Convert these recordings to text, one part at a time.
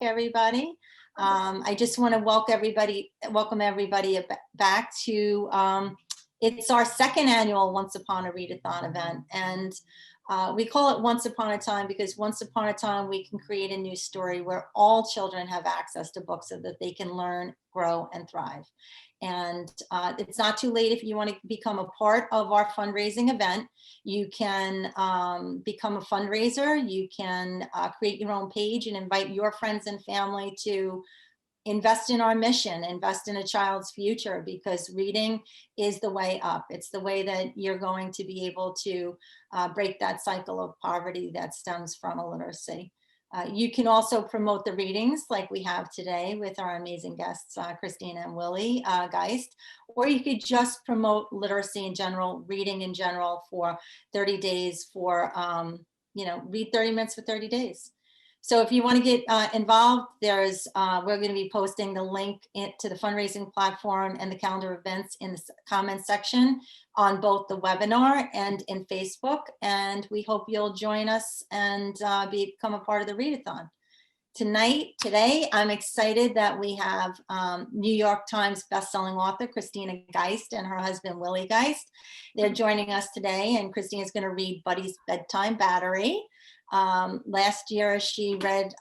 Everybody. I just want to welcome everybody back to, it's our second annual Once Upon a Readathon event. And we call it Once Upon a Time because once upon a time we can create a new story where all children have access to books so that they can learn, grow, and thrive. And it's not too late if you want to become a part of our fundraising event. You can become a fundraiser. You can create your own page and invite your friends and family to invest in our mission, invest in a child's future, because reading is the way up. It's the way that you're going to be able to break that cycle of poverty that stems from illiteracy. You can also promote the readings like we have today with our amazing guests, Christina and Willie Geist, or you could just promote literacy in general, reading in general for 30 days for, read 30 minutes for 30 days. So if you want to get involved, we're going to be posting the link to the fundraising platform and the calendar events in the comments section on both the webinar and in Facebook. And we hope you'll join us and become a part of the readathon. Today, I'm excited that we have New York Times bestselling author Christina Geist and her husband Willie Geist. They're joining us today, and Christina's going to read Buddy's Bedtime Battery. Last year, she read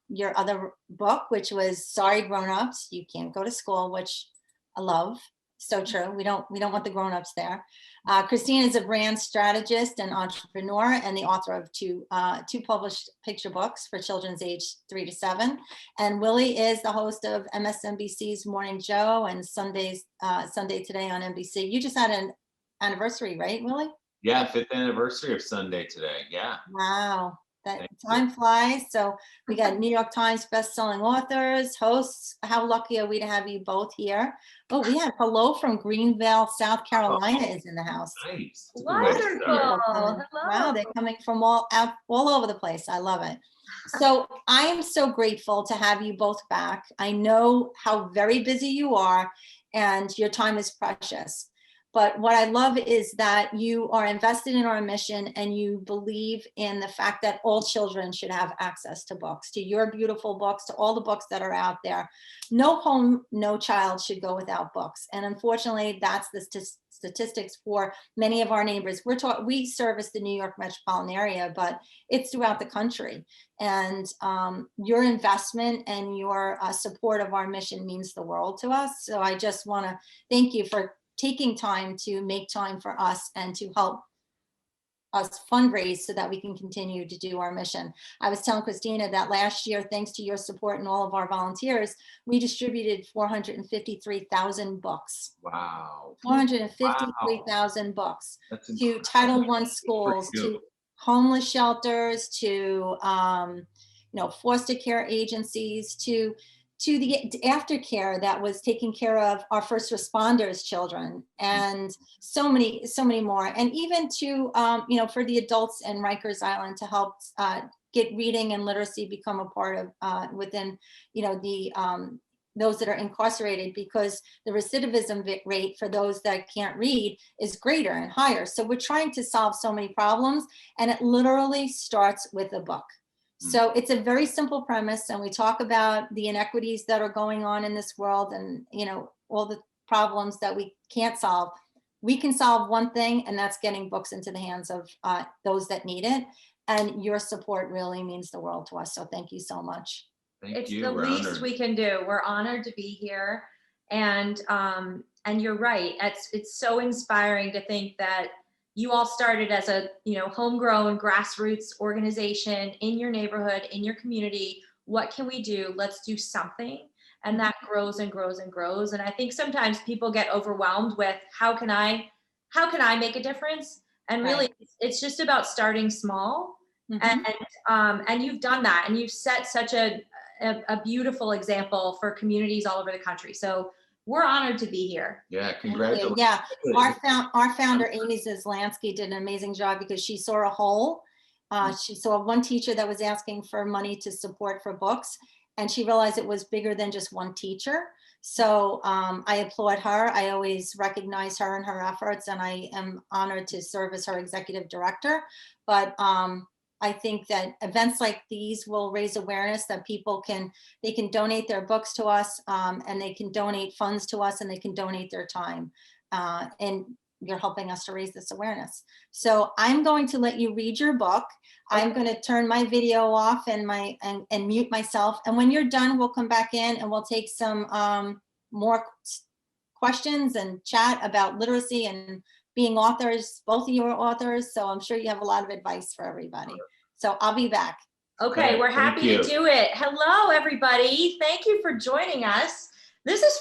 your other book, which was Sorry Grown-Ups, You Can't Go to School, which I love. So true. We don't want the grown-ups there. Christina is a brand strategist and entrepreneur and the author of two published picture books for children's age 3 to 7. And Willie is the host of MSNBC's Morning Joe and Sunday Today on NBC. You just had an anniversary, right, Willie? Yeah, 5th anniversary of Sunday Today. Yeah. Wow. That time flies. So we got New York Times bestselling authors, hosts. How lucky are we to have you both here? Oh, we have hello from Greenville, South Carolina is in the house. Nice. Wonderful. Hello. Wow, they're coming from all over the place. I love it. So I am so grateful to have you both back. I know how very busy you are and your time is precious. But what I love is that you are invested in our mission and you believe in the fact that all children should have access to books, to your beautiful books, to all the books that are out there. No home, no child should go without books. And unfortunately, that's the statistics for many of our neighbors. We service the New York metropolitan area, but it's throughout the country. And your investment and your support of our mission means the world to us. So I just want to thank you for taking time to make time for us and to help us fundraise so that we can continue to do our mission. I was telling Christina that last year, thanks to your support and all of our volunteers, we distributed 453,000 books. Wow. 453,000 books to Title I schools, to homeless shelters, to foster care agencies, to the aftercare that was taking care of our first responders' children, and so many more, and even to for the adults in Rikers Island to help get reading and literacy become a part of within those that are incarcerated, because the recidivism rate for those that can't read is greater and higher. So we're trying to solve so many problems, and it literally starts with a book. So it's a very simple premise, and we talk about the inequities that are going on in this world and, all the problems that we can't solve. We can solve one thing, and that's getting books into the hands of those that need it. And your support really means the world to us. So thank you so much. It's the least we can do. We're honored to be here. And you're right. It's so inspiring to think that you all started as a, homegrown grassroots organization in your neighborhood, in your community. What can we do? Let's do something. And that grows and grows and grows. And I think sometimes people get overwhelmed with how can I make a difference? And really, it's just about starting small. And you've done that, and you've set such a beautiful example for communities all over the country. So we're honored to be here. Yeah, congratulations. Yeah, our founder, Amy Zizlansky, did an amazing job because she saw a hole. She saw one teacher that was asking for money to support for books, and she realized it was bigger than just one teacher. So I applaud her. I always recognize her and her efforts, and I am honored to serve as her executive director. But I think that events like these will raise awareness that people can donate their books to us, and they can donate funds to us, and they can donate their time. And you're helping us to raise this awareness. So I'm going to let you read your book. I'm going to turn my video off and mute myself. And when you're done, we'll come back in and we'll take some more questions and chat about literacy and being authors. Both of you are authors, so I'm sure you have a lot of advice for everybody. So I'll be back. Okay, we're happy to do it. Hello, everybody. Thank you for joining us. This is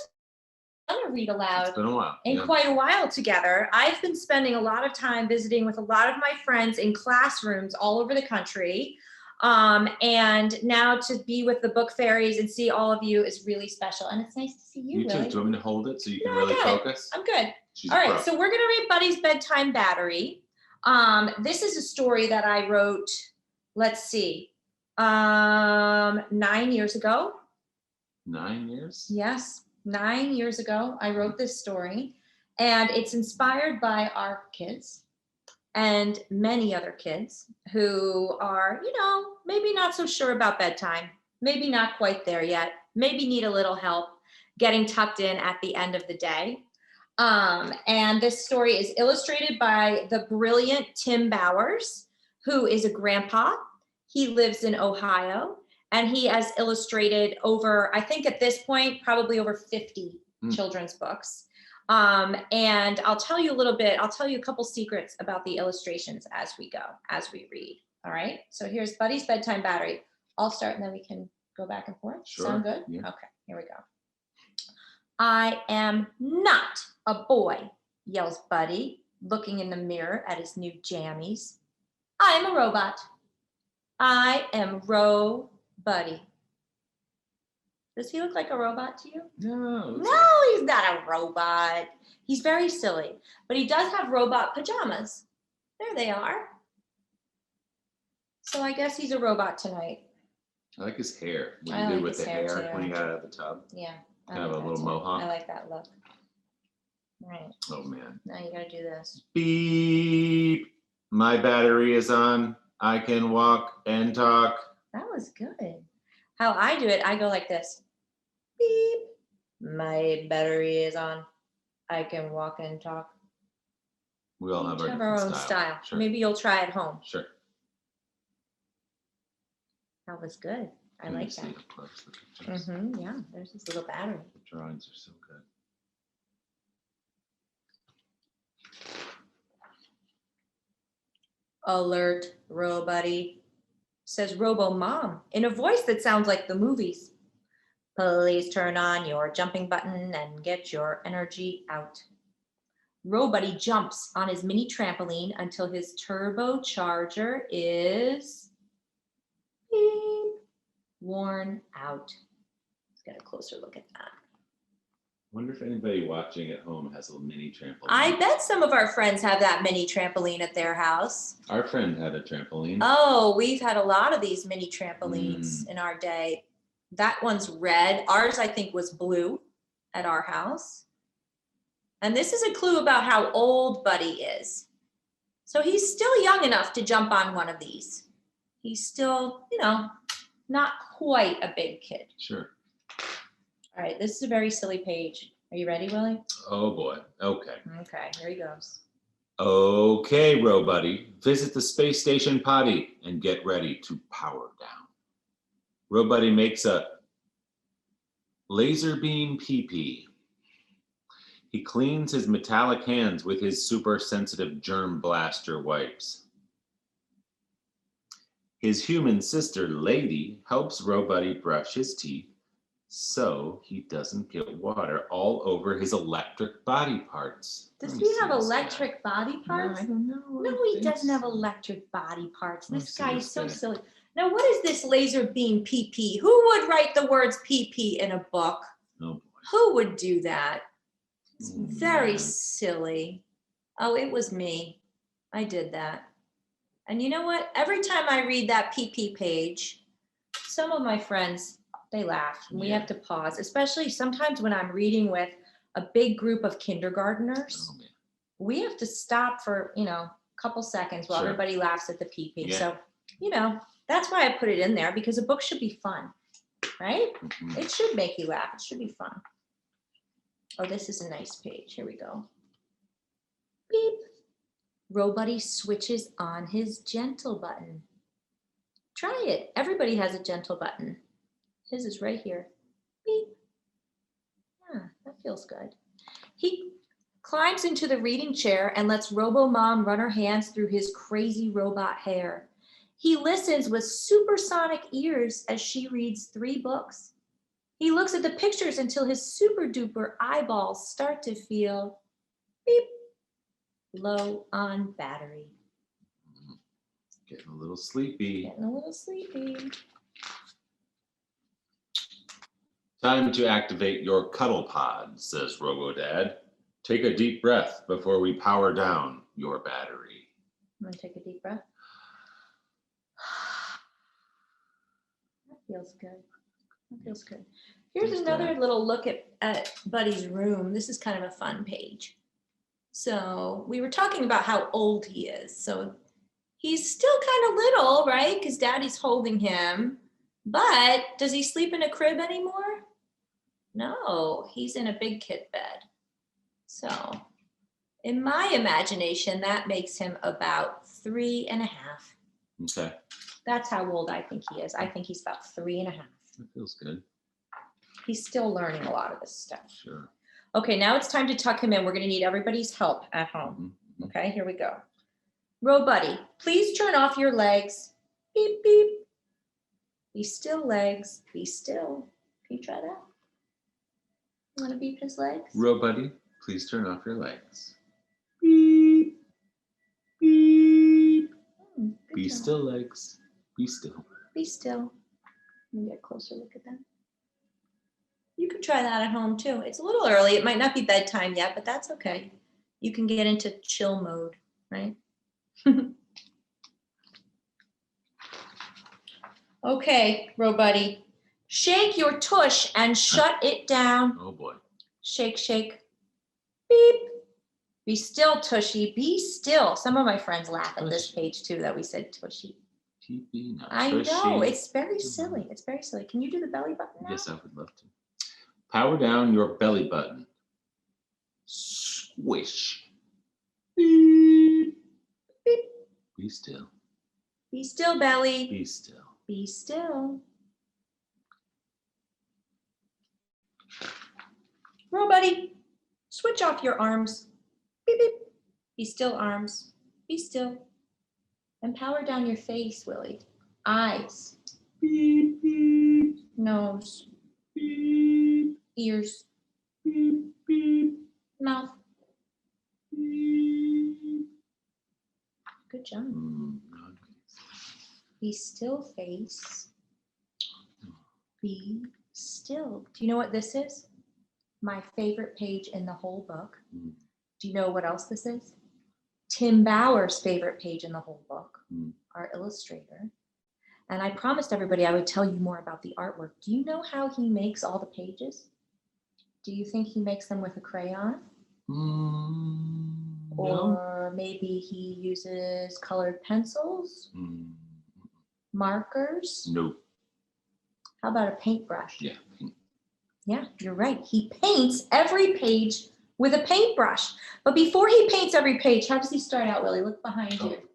fun to read aloud. It's been a while. In quite a while together. I've been spending a lot of time visiting with a lot of my friends in classrooms all over the country. And now to be with the book fairies and see all of you is really special. And it's nice to see you, You too. Willie. Do you want me to hold it so you can really focus? I'm good. She's all a right, pro. so we're gonna read Buddy's Bedtime Battery. This is a story that I wrote, let's see, 9 years ago. 9 years? Yes, 9 years ago, I wrote this story, and it's inspired by our kids and many other kids who are, maybe not so sure about bedtime, maybe not quite there yet, maybe need a little help getting tucked in at the end of the day. And this story is illustrated by the brilliant Tim Bowers, who is a grandpa. He lives in Ohio, and he has illustrated over, I think at this point, probably over 50 children's books. And I'll tell you a couple secrets about the illustrations as we go, as we read. All right. So here's Buddy's Bedtime Battery. I'll start and then we can go back and forth. Sure. Sound good? Yeah. Okay, here we go. I am not a boy, yells Buddy, looking in the mirror at his new jammies. I am a robot. I am Buddy. Does he look like a robot to you? No. No, he's not a robot. He's very silly, but he does have robot pajamas. There they are. So I guess he's a robot tonight. I like his hair. What I he did like with his the hair, hair too. when he got out of the tub. Yeah. I Kind of like a that little too. mohawk. I like that look. All right. Oh man. Now you gotta do this. Beep. My battery is on. I can walk and talk. That was good. How I do it, I go like this. Beep. My battery is on. I can walk and talk. We all have Each our own different style. Sure. Maybe you'll try at home. Sure. That was good. I Can you like see that. up close the pictures? Yeah, there's this little battery. The drawings are so good. Alert, Robuddy, says Robo Mom in a voice that sounds like the movies. Please turn on your jumping button and get your energy out. Robuddy jumps on his mini trampoline until his turbocharger is beep, worn out. Let's get a closer look at that. Wonder if anybody watching at home has a mini trampoline. I bet some of our friends have that mini trampoline at their house. Our friend had a trampoline. Oh, we've had a lot of these mini trampolines in our day. That one's red. Ours, I think, was blue at our house. And this is a clue about how old Buddy is. So he's still young enough to jump on one of these. He's still, not quite a big kid. Sure. All right, this is a very silly page. Are you ready, Willie? Oh boy. Okay. Okay, here he goes. Okay, Robuddy, visit the space station potty and get ready to power down. Robuddy makes a laser beam pee-pee. He cleans his metallic hands with his super sensitive germ blaster wipes. His human sister, Lady, helps Robuddy brush his teeth so he doesn't get water all over his electric body parts. Does Let he me see have this electric body guy. parts? I don't know. No, he doesn't have electric body parts. Let me This see guy this is so guy. silly. Now, what is this laser beam PP? Who would write the words PP in a book? Oh boy. Who would do that? It's Oh, very man. silly. Oh, it was me. I did that. And you know what? Every time I read that PP page, some of my friends, they laugh. And we Yeah. have to pause, especially sometimes when I'm reading with a big group of kindergartners. Oh, man. We have to stop for, a couple seconds while Sure. everybody laughs at the PP. Yeah. So you know, that's why I put it in there, because a book should be fun, right? Mhm. It should make you laugh. It should be fun. Oh, this is a nice page. Here we go. Beep. Robuddy switches on his gentle button. Try it. Everybody has a gentle button. His is right here. Beep. Yeah, that feels good. He climbs into the reading chair and lets Robo-Mom run her hands through his crazy robot hair. He listens with supersonic ears as she reads 3 books. He looks at the pictures until his super duper eyeballs start to feel beep, low on battery. Getting a little sleepy. Getting a little sleepy. Time to activate your cuddle pod, says Robo-Dad. Take a deep breath before we power down your battery. I'm gonna take a deep breath. That feels good. That feels good. Here's Thanks, another Dad. little look at Buddy's room. This is kind of a fun page. So we were talking about how old he is. So he's still kind of little, right? Because Daddy's holding him. But does he sleep in a crib anymore? No, he's in a big kid bed. So in my imagination, that makes him about 3.5. Okay, That's how old I think he is. I think he's about 3.5. that feels good. He's still learning a lot of this stuff. Sure. Okay, now it's time to tuck him in. We're going to need everybody's help at home. Mhm. Okay, here we go. Robuddy, please turn off your legs. Beep, beep. Be still, legs. Be still. Can you try that? You want to beep his legs? Robuddy, please turn off your lights. Beep. Beep. Good Be job. still, legs. Be still. Be still. Let me get a closer look at that. You can try that at home too. It's a little early. It might not be bedtime yet, but that's okay. You can get into chill mode, right? Okay, Robuddy. Shake your tush and shut it down. Oh boy. Shake, shake. Beep. Be still, Tushy. Be still. Some of my friends laugh at this page too that we said Tushy. Keepy, not I know. tushy. It's very silly. It's very silly. Can you do the belly button now? Yes, I would love to. Power down your belly button. Squish. Beep. Beep. Be still. Be still, belly. Be still. Be still. Robuddy, switch off your arms. Beep, beep. Be still, arms. Be still. And power down your face, Willie. Eyes. Beep, beep, Nose. beep, Ears. beep, beep, Mouth. beep. Good job. Be still, face. Be still. Do you know what this is? My favorite page in the whole book. Mm. Do you know what else this is? Tim Bauer's favorite page in the whole book, Mm. our illustrator. And I promised everybody I would tell you more about the artwork. Do you know how he makes all the pages? Do you think he makes them with a crayon? No. Or maybe he uses colored pencils, Mm. markers? No. How about a paintbrush? Yeah. Yeah, you're right. He paints every page with a paintbrush. But before he paints every page, how does he start out, Willie? Look behind you.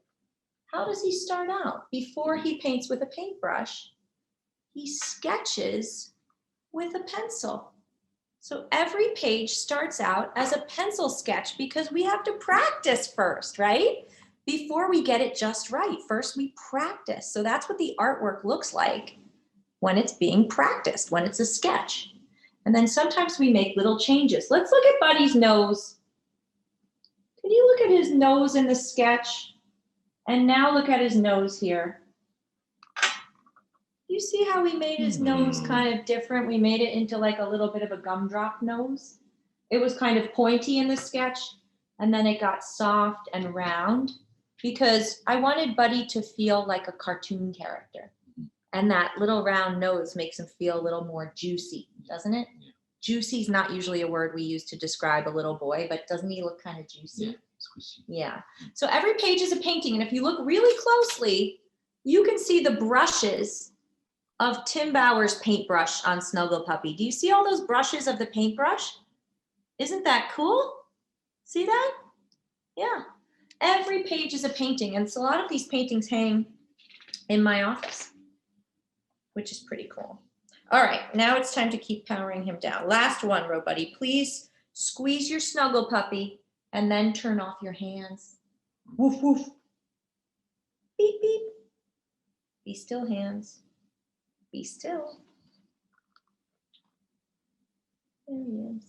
How does he start out? Before he paints with a paintbrush, he sketches with a pencil. So every page starts out as a pencil sketch because we have to practice first, right? Before we get it just right. First, we practice. So that's what the artwork looks like when it's being practiced, when it's a sketch. And then sometimes we make little changes. Let's look at Buddy's nose. Can you look at his nose in the sketch? And now look at his nose here. You see how we made his nose kind of different? We made it into like a little bit of a gumdrop nose. It was kind of pointy in the sketch, and then it got soft and round because I wanted Buddy to feel like a cartoon character. And that little round nose makes him feel a little more juicy, doesn't it? Yeah. Juicy is not usually a word we use to describe a little boy, but doesn't he look kind of juicy? Yeah. Squishy. Yeah. So every page is a painting. And if you look really closely, you can see the brushes of Tim Bauer's paintbrush on Snuggle Puppy. Do you see all those brushes of the paintbrush? Isn't that cool? See that? Yeah. Every page is a painting, and so a lot of these paintings hang in my office, which is pretty cool. All right, now it's time to keep powering him down. Last one, Row Buddy. Please squeeze your Snuggle Puppy and then turn off your hands. Woof, woof. Beep, beep. Be still, hands. Be still. There he is.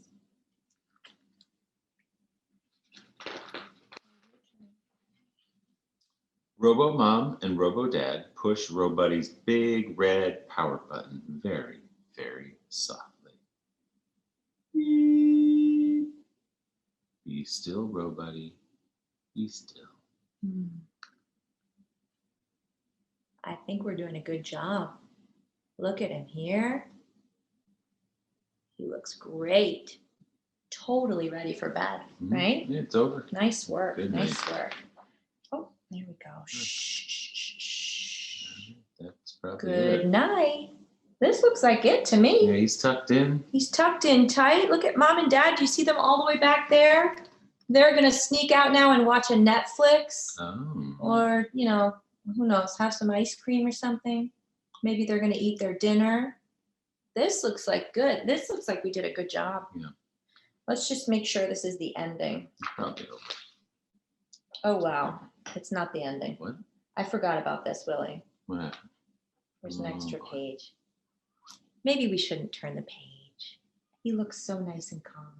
Robo Mom and Robo Dad push Row Buddy's big red power button very, very softly. Be still, Row Buddy. Be still. I think we're doing a good job. Look at him here. He looks great. Totally ready for bed, right? Yeah, it's over. Nice work. Good Nice night. work. Oh, there we go. Shh, shh, shh. That's probably Good it. night. This looks like it to me. Yeah, he's tucked in. He's tucked in tight. Look at Mom and Dad. Do you see them all the way back there? They're going to sneak out now and watch a Netflix Oh. or, you know, who knows, have some ice cream or something. Maybe they're going to eat their dinner. This looks like good. This looks like we did a good job. Yeah. Let's just make sure this is the ending. Probably over. Oh, wow. It's not the ending. What? I forgot about this, Willie. What happened? There's an Oh, extra boy. page. Maybe we shouldn't turn the page. He looks so nice and calm.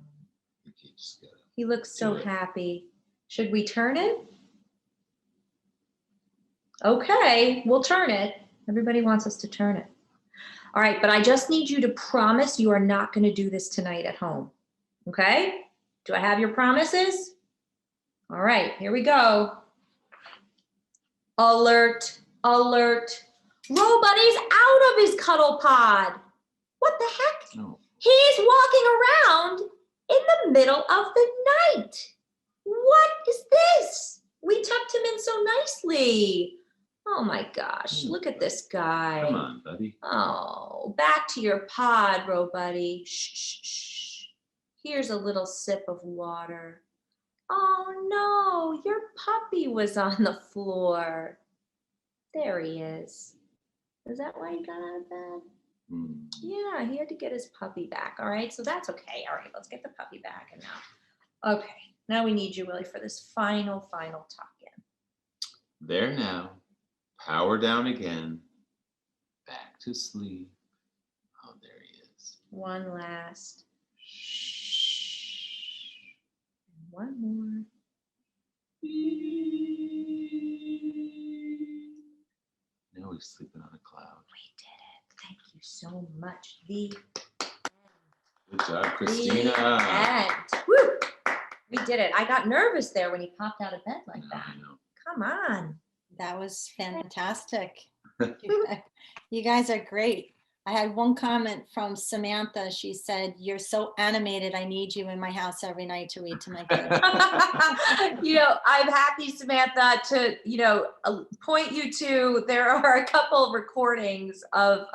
You just gotta He looks so do it. happy. Should we turn it? Okay, we'll turn it. Everybody wants us to turn it. All right, but I just need you to promise you are not going to do this tonight at home. Okay? Do I have your promises? All right, here we go. Alert, alert. Row Buddy's out of his cuddle pod. What the heck? No. He's walking around in the middle of the night. What is this? We tucked him in so nicely. Oh my gosh, look at this guy. Come on, buddy. Oh, back to your pod, Row Buddy. Shh, shh, shh. Here's a little sip of water. Oh no, your puppy was on the floor. There he is. Is that why he got out of bed? Yeah, he had to get his puppy back. All right, so that's okay. All right, let's get the puppy back. And now, okay, now we need you, Willie, for this final tuck in. There now. Power down again. Back to sleep. Oh, there he is. One last. One more. Now he's sleeping on a cloud. We did it. Thank you so much. The Good job, The Christina. end. Woo! We did it. I got nervous there when he popped out of bed like that. I know. Come on. That was fantastic. You guys are great. I had one comment from Samantha. She said, "You're so animated. I need you in my house every night to read to my kids." You know, I'm happy, Samantha, to, you know, point you to, there are a couple of recordings of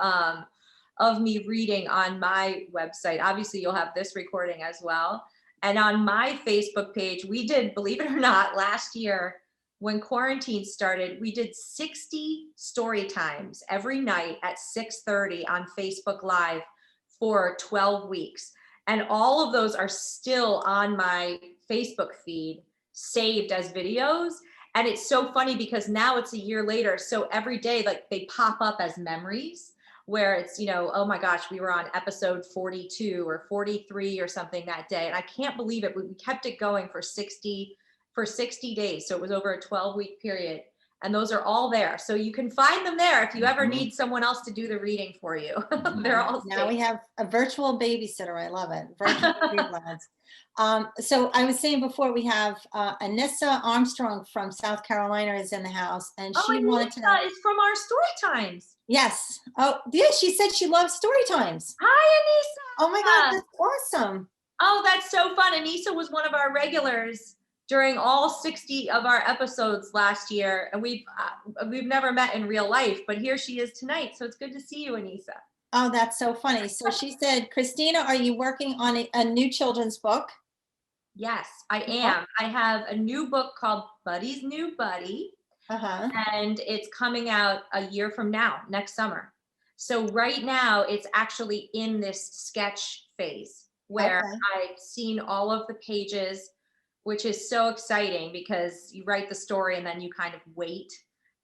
me reading on my website. Obviously, you'll have this recording as well. And on my Facebook page, we did, believe it or not, last year, when quarantine started, we did 60 story times every night at 6:30 on Facebook Live for 12 weeks. And all of those are still on my Facebook feed, saved as videos. And it's so funny because now it's a year later. So every day, like, they pop up as memories where it's, you know, oh my gosh, we were on episode 42 or 43 or something that day. And I can't believe it. We kept it going for 60 days. So it was over a 12-week period. And those are all there. So you can find them there if you ever need someone else to do the reading for you. They're all Now we saved. have a virtual babysitter. I love it. Virtual babysitters. So I was saying before, we have Anissa Armstrong from South Carolina is in the house, and Oh, she wanted to know. Anissa is from our story times. Yes. Oh, yeah. She said she loves story times. Hi, Anissa. Oh my God, that's awesome. Oh, that's so fun. Anissa was one of our regulars during all 60 of our episodes last year, and we've never met in real life, but here she is tonight. So it's good to see you, Anissa. Oh, that's so funny. So she said, Christina, are you working on a new children's book? Yes, I am. I have a new book called Buddy's New Buddy, and it's coming out a year from now, next summer. So right now it's actually in this sketch phase where I've seen all of the pages, which is so exciting because you write the story and then you kind of wait.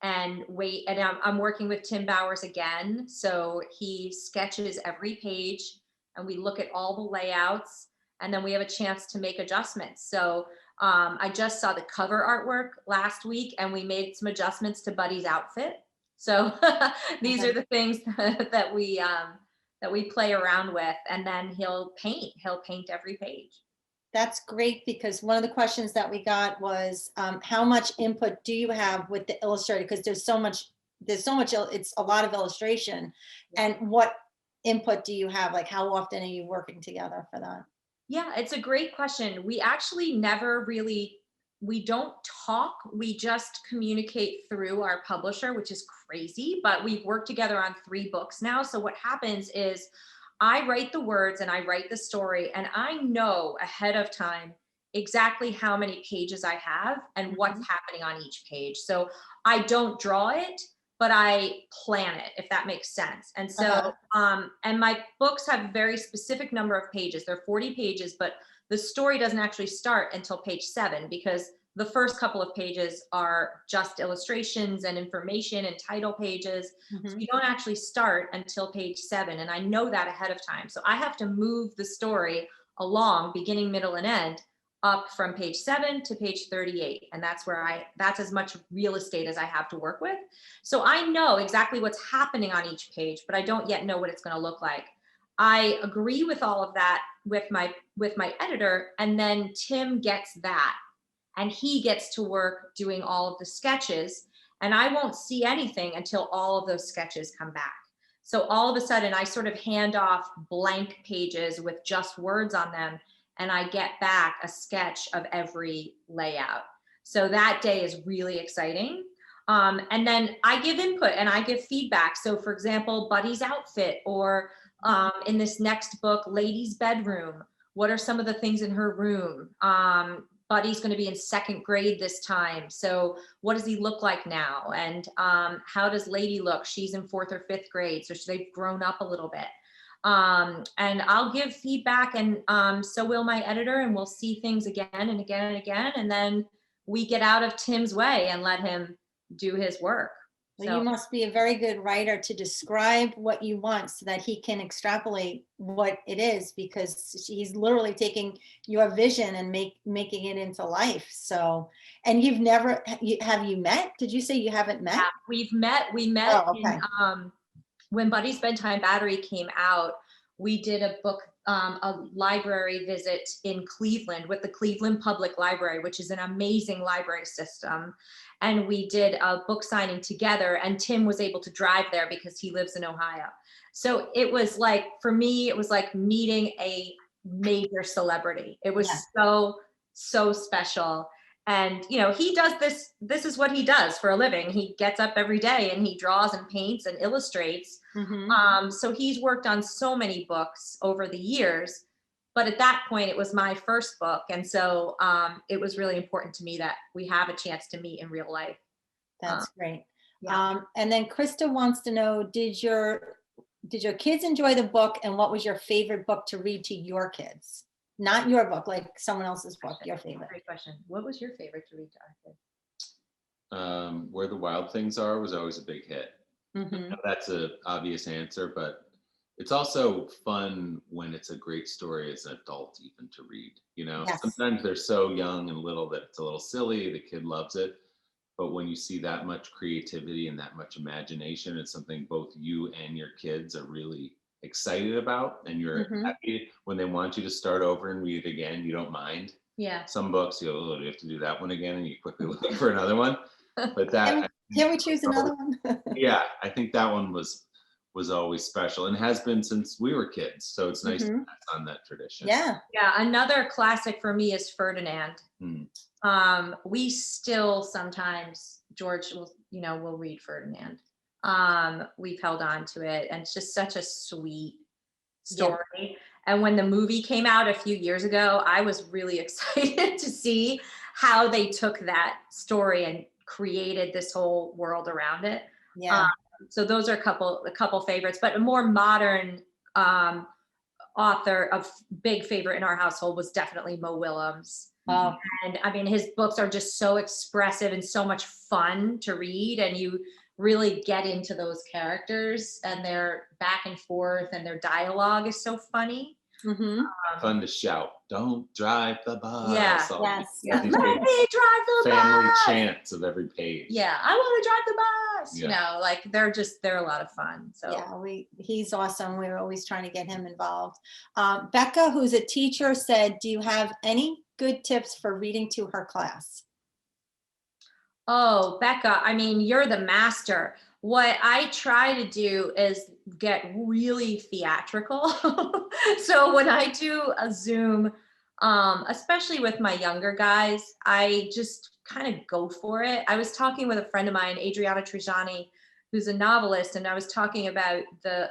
And I'm working with Tim Bowers again. So he sketches every page and we look at all the layouts and then we have a chance to make adjustments. So I just saw the cover artwork last week and we made some adjustments to Buddy's outfit. So these are the things that we play around with, and then he'll paint every page. That's great, because one of the questions that we got was how much input do you have with the illustrator? Because there's so much, it's a lot of illustration. And what input do you have? Like, how often are you working together for that? Yeah, it's a great question. We actually we don't talk, we just communicate through our publisher, which is crazy, but we've worked together on 3 books now. So what happens is I write the words and I write the story, and I know ahead of time exactly how many pages I have and what's happening on each page. So I don't draw it, but I plan it, if that makes sense. And so, and my books have a very specific number of pages. They're 40 pages, but the story doesn't actually start until page 7, because the first couple of pages are just illustrations and information and title pages. So you don't actually start until page 7. And I know that ahead of time. So I have to move the story along, beginning, middle, and end, up from page 7 to page 38. And that's as much real estate as I have to work with. So I know exactly what's happening on each page, but I don't yet know what it's going to look like. I agree with all of that with my editor, and then Tim gets that and he gets to work doing all of the sketches, and I won't see anything until all of those sketches come back. So all of a sudden I sort of hand off blank pages with just words on them, and I get back a sketch of every layout. So that day is really exciting. And then I give input and I give feedback. So for example, Buddy's outfit, or in this next book, Lady's bedroom. What are some of the things in her room? Buddy's going to be in 2nd grade this time. So what does he look like now? And how does Lady look? She's in 4th or 5th grade. So they've grown up a little bit. And I'll give feedback, and so will my editor, and we'll see things again and again and again. And then we get out of Tim's way and let him do his work. Well, you must be a very good writer to describe what you want so that he can extrapolate what it is, because he's literally taking your vision and making it into life. So, and have you met? Did you say you haven't met? Yeah, we've met. We met when Buddy's Bedtime Battery came out. We did a library visit in Cleveland with the Cleveland Public Library, which is an amazing library system. And we did a book signing together, and Tim was able to drive there because he lives in Ohio. So it was like, for me, it was like meeting a major celebrity. It was so special. And, you know, he does this is what he does for a living. He gets up every day and he draws and paints and illustrates. So he's worked on so many books over the years, but at that point it was my first book. And so it was really important to me that we have a chance to meet in real life. That's great. And then Krista wants to know, did your kids enjoy the book, and what was your favorite book to read to your kids? Not your book, like someone else's book, your favorite. Great question. What was your favorite to read to our kids? Where the Wild Things Are was always a big hit. That's an obvious answer, but it's also fun when it's a great story as an adult even to read. You know, sometimes they're so young and little that it's a little silly, the kid loves it. But when you see that much creativity and that much imagination, it's something both you and your kids are really excited about, and you're happy when they want you to start over and read it again. You don't mind. Yeah. Some books, you go, oh, do you have to do that one again? And you quickly look for another one. But that can we choose another one? Yeah, I think that one was always special and has been since we were kids. So it's nice to pass on that tradition. Yeah. Yeah. Another classic for me is Ferdinand. We still sometimes, George will read Ferdinand. We've held on to it, and it's just such a sweet story. And when the movie came out a few years ago, I was really excited to see how they took that story and created this whole world around it. Yeah. So those are a couple favorites, but a more modern author of big favorite in our household was definitely Mo Willems. Oh, And I mean, his books are just so expressive and so much fun to read, and you really get into those characters and their back and forth, and their dialogue is so funny. Fun to shout, "Don't drive the bus." Yeah. yes. Yeah. Let me drive the Family bus. chants of every page. Yeah, I want to drive the bus. Yeah. Like they're a lot of fun. So Yeah, he's awesome. We're always trying to get him involved. Becca, who's a teacher, said, do you have any good tips for reading to her class? Oh, Becca, I mean, you're the master. What I try to do is get really theatrical. So when I do a Zoom, especially with my younger guys, I just kind of go for it. I was talking with a friend of mine, Adriana Trajani, who's a novelist, and I was talking about the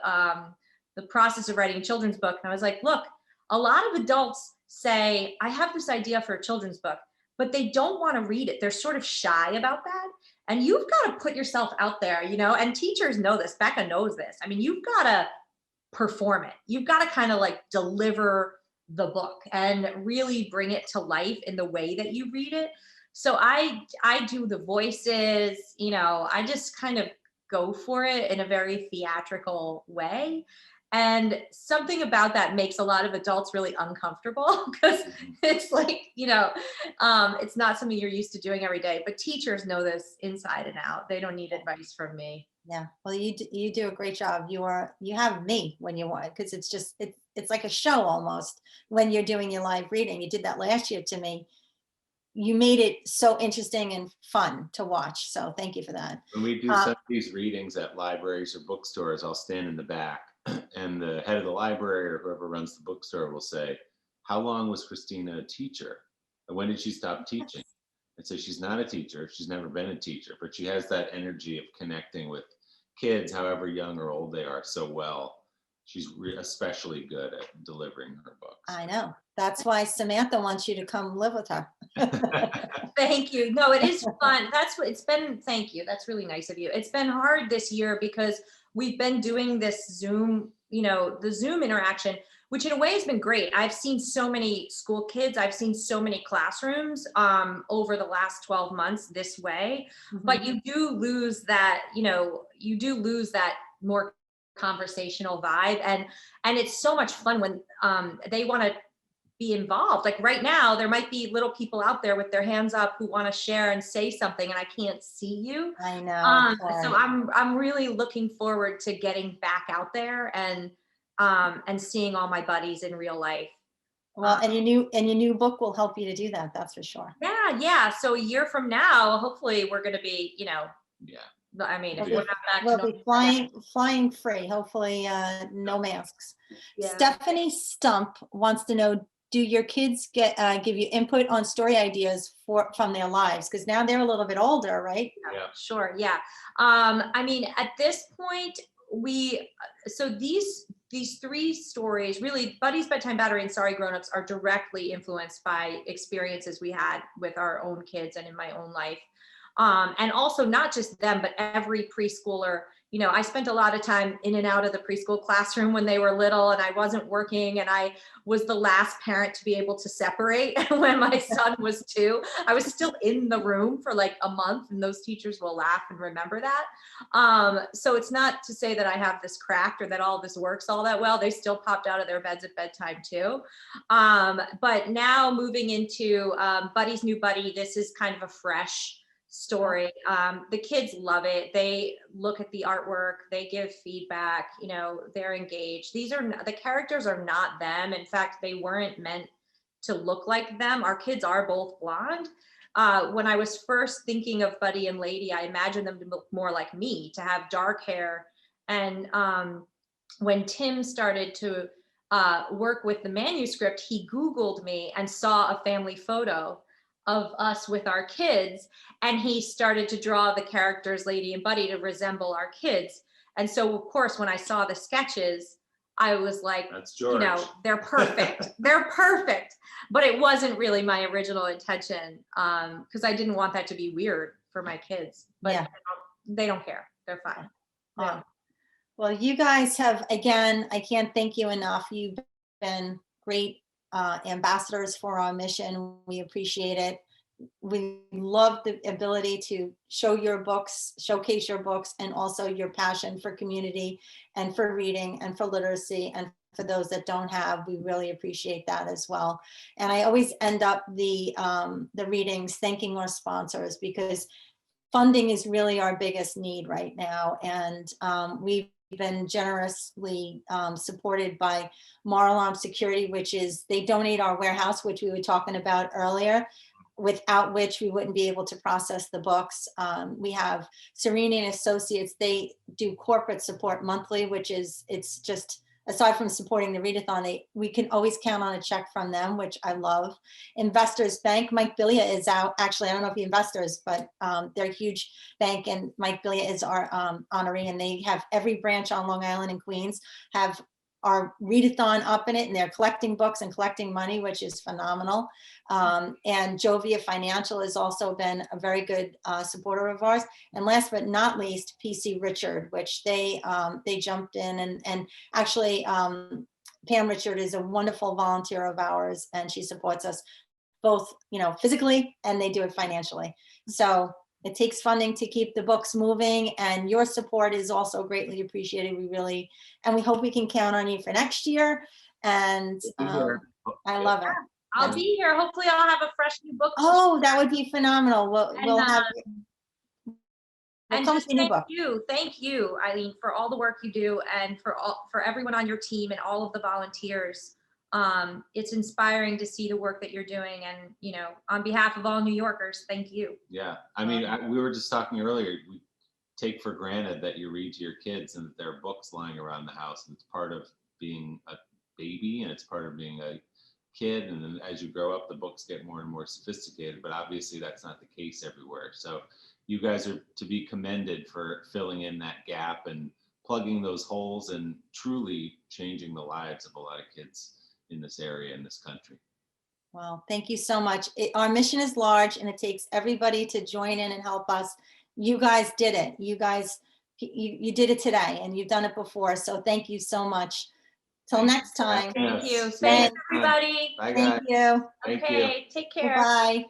process of writing a children's book. And I was like, look, a lot of adults say, I have this idea for a children's book, but they don't want to read it. They're sort of shy about that. And you've got to put yourself out there, and teachers know this. Becca knows this. I mean, you've got to perform it. You've got to kind of like deliver the book and really bring it to life in the way that you read it. So I do the voices, I just kind of go for it in a very theatrical way. And something about that makes a lot of adults really uncomfortable because it's like, it's not something you're used to doing every day. But teachers know this inside and out. They don't need advice from me. Yeah, well, you do a great job. You have me when you want, because it's like a show almost when you're doing your live reading. You did that last year to me. You made it so interesting and fun to watch. So thank you for that. When we do some of these readings at libraries or bookstores, I'll stand in the back and the head of the library or whoever runs the bookstore will say, how long was Christina a teacher? And when did she stop teaching? And so she's not a teacher. She's never been a teacher, but she has that energy of connecting with kids, however young or old they are, so well. She's especially good at delivering her books. I know. That's why Samantha wants you to come live with her. Thank you. No, it is fun. That's what it's been. Thank you. That's really nice of you. It's been hard this year because we've been doing this Zoom, the Zoom interaction, which in a way has been great. I've seen so many school kids. I've seen so many classrooms over the last 12 months this way, but you do lose that, more conversational vibe. And it's so much fun when they want to be involved. Like right now, there might be little people out there with their hands up who want to share and say something, and I can't see you. I know. So I'm really looking forward to getting back out there and seeing all my buddies in real life. Well, and your new book will help you to do that. That's for sure. Yeah. So a year from now, hopefully we're going to be, Yeah. I mean, if we're not back, we'll be flying free. Hopefully, no masks. Yeah. Stephanie Stump wants to know: do your kids give you input on story ideas from their lives? Because now they're a little bit older, right? Yeah. Sure. Yeah. I mean, at this point, these three stories, really, Buddy's Bedtime Battery and Sorry Grownups, are directly influenced by experiences we had with our own kids and in my own life. And also not just them, but every preschooler. I spent a lot of time in and out of the preschool classroom when they were little and I wasn't working, and I was the last parent to be able to separate when my son was 2. I was still in the room for like a month, and those teachers will laugh and remember that. So it's not to say that I have this cracked or that all this works all that well. They still popped out of their beds at bedtime too. But now moving into Buddy's New Buddy, this is kind of a fresh story. The kids love it. They look at the artwork, they give feedback, they're engaged. The characters are not them. In fact, they weren't meant to look like them. Our kids are both blonde. When I was first thinking of Buddy and Lady, I imagined them to look more like me, to have dark hair. And when Tim started to work with the manuscript, he Googled me and saw a family photo of us with our kids. And he started to draw the characters, Lady and Buddy, to resemble our kids. And so, of course, when I saw the sketches, I was like, That's George. you know, they're perfect. They're perfect. But it wasn't really my original intention, because I didn't want that to be weird for my kids. But Yeah. they don't care. They're fine. Yeah. Well, you guys have, again, I can't thank you enough. You've been great ambassadors for our mission. We appreciate it. We love the ability to show your books, showcase your books, and also your passion for community and for reading and for literacy. And for those that don't have, we really appreciate that as well. And I always end up the readings thanking our sponsors, because funding is really our biggest need right now. And we've been generously supported by Mar-a-Lago Security, which is, they donate our warehouse, which we were talking about earlier, without which we wouldn't be able to process the books. We have Serena and Associates. They do corporate support monthly, which is, it's just, aside from supporting the readathon, we can always count on a check from them, which I love. Investors Bank, Mike Bilia is out. Actually, I don't know if he investors, but they're a huge bank, and Mike Bilia is our honoree, and they have every branch on Long Island and Queens have our readathon up in it, and they're collecting books and collecting money, which is phenomenal. And Jovia Financial has also been a very good supporter of ours. And last but not least, PC Richard, which they jumped in, and actually Pam Richard is a wonderful volunteer of ours, and she supports us both, you know, physically, and they do it financially. So it takes funding to keep the books moving, and your support is also greatly appreciated. We hope we can count on you for next year. And I love it. I'll be here. Hopefully I'll have a fresh new book. Oh, that would be phenomenal. We'll have. And just thank you, Eileen, for all the work you do, and for everyone on your team and all of the volunteers. It's inspiring to see the work that you're doing, and, you know, on behalf of all New Yorkers, thank you. Yeah, I mean, we were just talking earlier, we take for granted that you read to your kids and that there are books lying around the house, and it's part of being a baby, and it's part of being a kid, and then as you grow up, the books get more and more sophisticated, but obviously that's not the case everywhere. So you guys are to be commended for filling in that gap and plugging those holes and truly changing the lives of a lot of kids in this area, in this country. Well, thank you so much. Our mission is large, and it takes everybody to join in and help us. You guys did it. You guys, you did it today, and you've done it before. So thank you so much. Till next time. Thank you. Thanks, everybody. Bye, Thank guys. you. Thank Okay, you. take care. Bye.